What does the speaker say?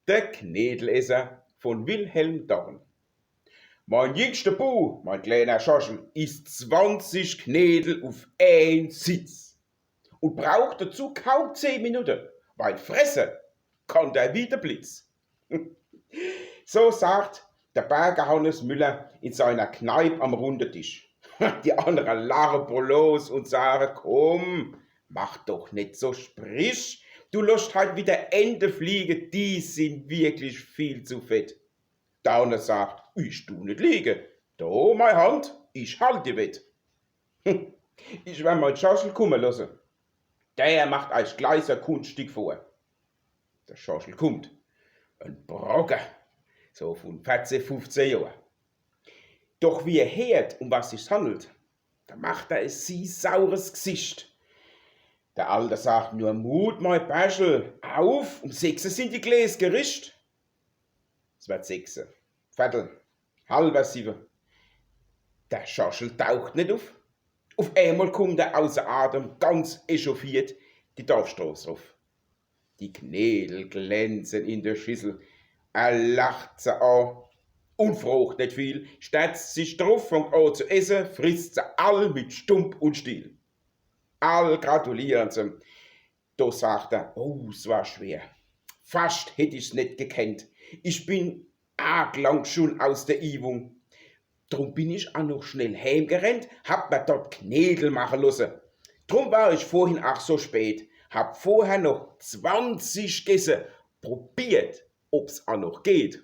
Der Knädelesser von Wilhelm Dorn. Mein jüngster Bu, mein kleiner Schoschel, isst 20 Knädel auf einen Sitz und braucht dazu kaum 10 Minuten, weil fressen kann der wie der Blitz. So sagt der Berger Hannes Müller in seiner Kneipe am runden Tisch. Die anderen lachen bloß und sagen, komm, mach doch nicht so sprich, du lässt halt wieder Ente fliegen, die sind wirklich viel zu fett. Der eine sagt, ich tu nicht liegen, da meine Hand, ich halte die Wett. Ich werd mal Schaschel kommen lassen. Der macht als gleiser Kunststück vor. Der Schaschel kommt, ein Brocken, so von 14, 15 Jahren. Doch wie er hört, um was es handelt, da macht er ein saures Gesicht. Der Alte sagt nur, Mut, mein Berschel, auf, um 6 sind die Gläser gerischt. Es wird 6, Viertel, halb 7. Der Schaschel taucht nicht auf. Auf einmal kommt er außer Atem, ganz echauffiert, die Dorfstraße rauf. Die Knädel glänzen in der Schüssel. Er lacht sie an und fragt nicht viel, stürzt sich drauf, fängt an zu essen, frisst sie all mit Stump und Stiel. All gratulieren sie. Da sagt er, oh, es war schwer. Fast hätte ich's nicht gekannt. Ich bin arg lang schon aus der Übung. Drum bin ich auch noch schnell heimgerannt, hab mir dort Knädel machen lassen. Drum war ich vorhin auch so spät, hab vorher noch 20 gegessen, probiert, ob's auch noch geht.